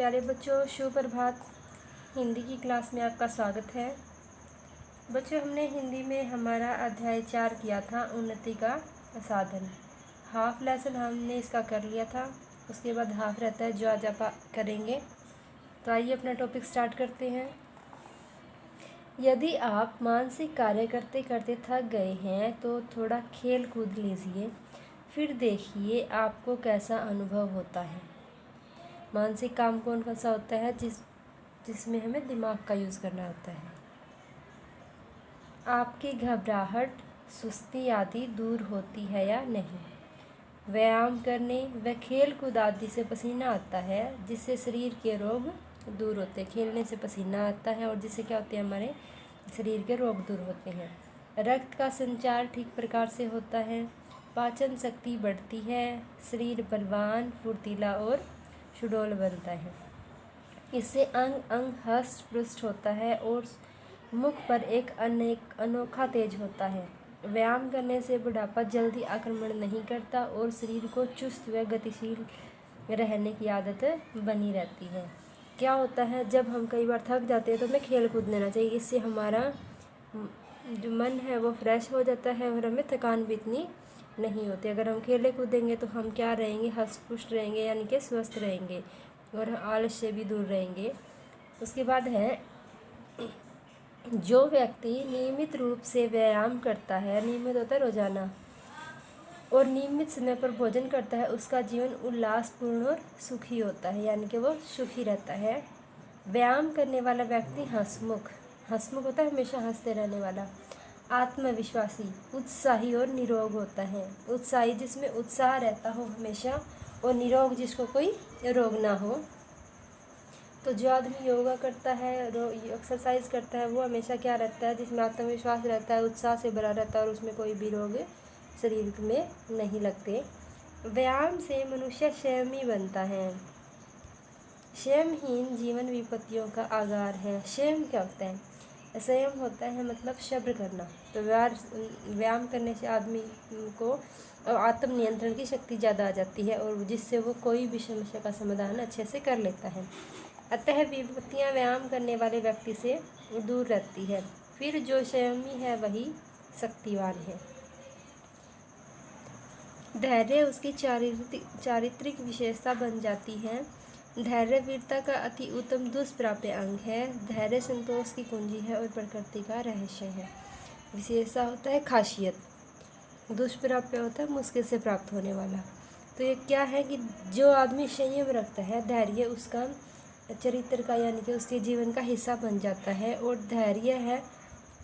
प्यारे बच्चों, शुभ प्रभात। हिंदी की क्लास में आपका स्वागत है। बच्चों, हमने हिंदी में हमारा अध्याय 4 किया था, उन्नति का साधन। हाफ लेसन हमने इसका कर लिया था। उसके बाद हाफ रहता है जो आज आप करेंगे। तो आइए अपना टॉपिक स्टार्ट करते हैं। यदि आप मानसिक कार्य करते करते थक गए हैं तो थोड़ा खेल कूद लीजिए, फिर देखिए आपको कैसा अनुभव होता है। मानसिक काम कौन कौन सा होता है जिसमें हमें दिमाग का यूज़ करना होता है। आपकी घबराहट, सुस्ती आदि दूर होती है या नहीं। व्यायाम करने व खेल कूद आदि से पसीना आता है, जिससे शरीर के रोग दूर होते हैं। खेलने से पसीना आता है और जिससे क्या होते हैं, हमारे शरीर के रोग दूर होते हैं। रक्त का संचार ठीक प्रकार से होता है। पाचन शक्ति बढ़ती है। शरीर बलवान, फुर्तीला और सुडौल बनता है। इससे अंग अंग हष्ट पुष्ट होता है और मुख पर एक अनोखा तेज होता है। व्यायाम करने से बुढ़ापा जल्दी आक्रमण नहीं करता और शरीर को चुस्त व गतिशील रहने की आदत बनी रहती है। क्या होता है, जब हम कई बार थक जाते हैं तो हमें खेल कूद लेना चाहिए। इससे हमारा जो मन है वो फ्रेश हो जाता है और हमें थकान भी इतनी नहीं होती। अगर हम खेले कूदेंगे तो हम क्या रहेंगे, हष्ट पुष्ट रहेंगे, यानी कि स्वस्थ रहेंगे और आलस्य भी दूर रहेंगे। उसके बाद है, जो व्यक्ति नियमित रूप से व्यायाम करता है, नियमित होता है रोजाना, और नियमित समय पर भोजन करता है, उसका जीवन उल्लासपूर्ण और सुखी होता है, यानी कि वो सुखी रहता है। व्यायाम करने वाला व्यक्ति हंसमुख होता है, हमेशा हंसते रहने वाला, आत्मविश्वासी, उत्साही और निरोग होता है। उत्साही जिसमें उत्साह रहता हो हमेशा, और निरोग जिसको कोई रोग ना हो। तो जो आदमी योगा करता है, एक्सरसाइज करता है, वो हमेशा क्या रहता है, जिसमें आत्मविश्वास रहता है, उत्साह से भरा रहता है और उसमें कोई भी रोग शरीर में नहीं लगते। व्यायाम से मनुष्य संयमी बनता है। संयमहीन जीवन विपत्तियों का आगार है। संयम क्या होता है? संयम होता है मतलब सब्र करना। तो व्यायाम करने से आदमी को आत्मनियंत्रण की शक्ति ज़्यादा आ जाती है और जिससे वो कोई भी समस्या का समाधान अच्छे से कर लेता है। अतः विपत्तियाँ व्यायाम करने वाले व्यक्ति से दूर रहती है। फिर जो संयमी है वही शक्तिवान है। धैर्य उसकी चारित्रिक विशेषता बन जाती है। धैर्य वीरता का अति उत्तम दुष्प्राप्य अंग है। धैर्य संतोष की कुंजी है और प्रकृति का रहस्य है। विशेषता होता है खासियत, दुष्प्राप्य होता है मुश्किल से प्राप्त होने वाला। तो ये क्या है कि जो आदमी संयम रखता है, धैर्य उसका चरित्र का, यानी कि उसके जीवन का हिस्सा बन जाता है। और धैर्य है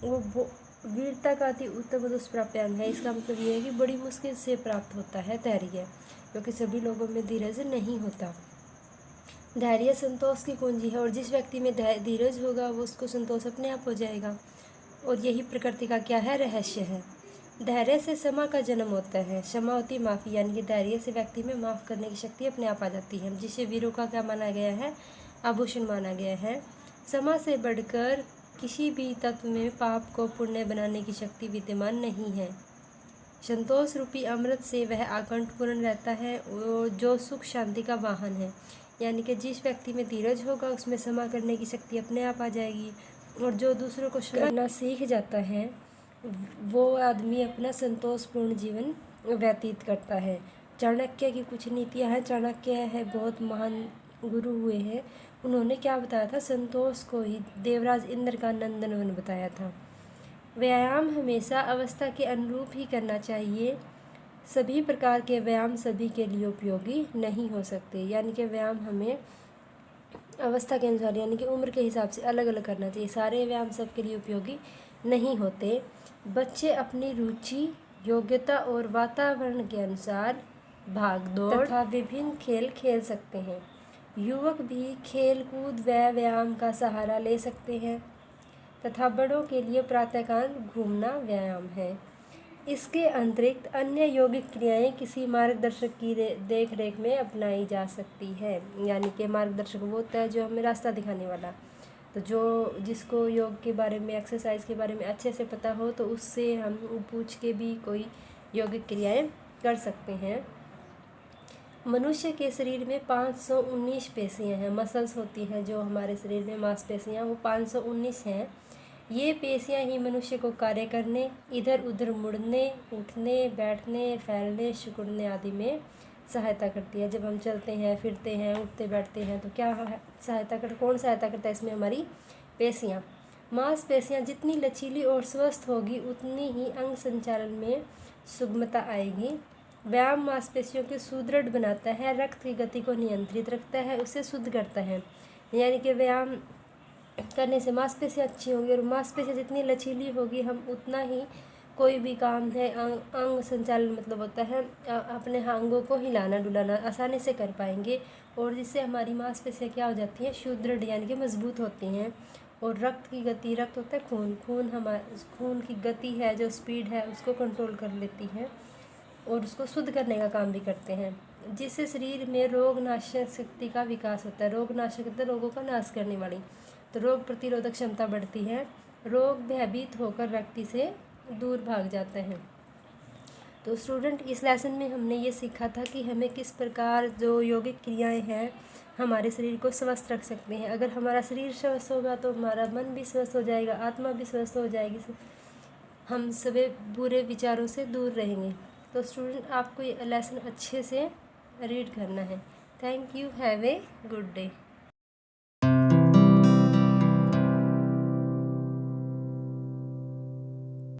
वो वीरता का अति उत्तम दुष्प्राप्य अंग है। इसका मतलब ये है कि बड़ी मुश्किल से प्राप्त होता है धैर्य, क्योंकि सभी लोगों में धीरज नहीं होता। धैर्य संतोष की कुंजी है और जिस व्यक्ति में धीरज होगा वो उसको संतोष अपने आप हो जाएगा। और यही प्रकृति का क्या है, रहस्य है। धैर्य से क्षमा का जन्म होता है। क्षमा होती माफ़ी, यानी कि धैर्य से व्यक्ति में माफ़ करने की शक्ति अपने आप आ जाती है, जिसे वीरों का क्या माना गया है, आभूषण माना गया है। क्षमा से बढ़कर किसी भी तत्व में पाप को पुण्य बनाने की शक्ति विद्यमान नहीं है। संतोष रूपी अमृत से वह आकंठपूर्ण रहता है और जो सुख शांति का वाहन है। यानी कि जिस व्यक्ति में धीरज होगा उसमें क्षमा करने की शक्ति अपने आप आ जाएगी। और जो दूसरों को करना सीख जाता है वो आदमी अपना संतोषपूर्ण जीवन व्यतीत करता है। चाणक्य की कुछ नीतियाँ हैं। चाणक्य है बहुत महान गुरु हुए हैं। उन्होंने क्या बताया था, संतोष को ही देवराज इंद्र का नंदनवन बताया था। व्यायाम हमेशा अवस्था के अनुरूप ही करना चाहिए। सभी प्रकार के व्यायाम सभी के लिए उपयोगी नहीं हो सकते, यानी कि व्यायाम हमें अवस्था के अनुसार, यानी कि उम्र के हिसाब से अलग अलग करना चाहिए। सारे व्यायाम सबके लिए उपयोगी नहीं होते। बच्चे अपनी रुचि, योग्यता और वातावरण के अनुसार भाग दौड़ तथा विभिन्न खेल खेल सकते हैं। युवक भी खेल कूद व व्यायाम का सहारा ले सकते हैं तथा बड़ों के लिए प्रातःकाल घूमना व्यायाम है। इसके अतिरिक्त अन्य यौगिक क्रियाएं किसी मार्गदर्शक की देख रेख में अपनाई जा सकती है। यानी कि मार्गदर्शक वो होता है जो हमें रास्ता दिखाने वाला। तो जिसको योग के बारे में, एक्सरसाइज के बारे में अच्छे से पता हो तो उससे हम पूछ के भी कोई यौगिक क्रियाएं कर सकते हैं। मनुष्य के शरीर में 519 पेशियाँ हैं, मसल्स होती हैं जो हमारे शरीर में मांसपेशियाँ, वो 519 हैं। ये पेशियाँ ही मनुष्य को कार्य करने, इधर उधर मुड़ने, उठने, बैठने, फैलने, सिकुड़ने आदि में सहायता करती है। जब हम चलते हैं, फिरते हैं, उठते बैठते हैं तो क्या कौन सहायता करता है इसमें? हमारी पेशियाँ। मांसपेशियाँ जितनी लचीली और स्वस्थ होगी उतनी ही अंग संचालन में सुगमता आएगी। व्यायाम मांसपेशियों को सुदृढ़ बनाता है, रक्त की गति को नियंत्रित रखता है, उसे शुद्ध करता है। यानी कि व्यायाम करने से मांसपेशियाँ अच्छी होंगी और मांसपेशियाँ जितनी लचीली होगी हम उतना ही कोई भी काम है अंग संचालन मतलब होता है अपने अंगों को हिलाना डुलाना आसानी से कर पाएंगे, और जिससे हमारी मांसपेशियाँ क्या हो जाती हैं? सुदृढ़ यानी कि मजबूत होती हैं। और रक्त की गति, रक्त होता है खून की गति है, जो स्पीड है उसको कंट्रोल कर लेती है और उसको शुद्ध करने का काम भी करते हैं, जिससे शरीर में रोग नाशक शक्ति का विकास होता है। रोग नाशक मतलब रोगों का नाश करने वाली, तो रोग प्रतिरोधक क्षमता बढ़ती है, रोग भयभीत होकर व्यक्ति से दूर भाग जाते हैं। तो स्टूडेंट, इस लेसन में हमने ये सीखा था कि हमें किस प्रकार जो यौगिक क्रियाएं हैं हमारे शरीर को स्वस्थ रख सकते हैं। अगर हमारा शरीर स्वस्थ होगा तो हमारा मन भी स्वस्थ हो जाएगा, आत्मा भी स्वस्थ हो जाएगी, हम सभी बुरे विचारों से दूर रहेंगे। तो स्टूडेंट, आपको ये लेसन अच्छे से रीड करना है। Thank you, have a good day.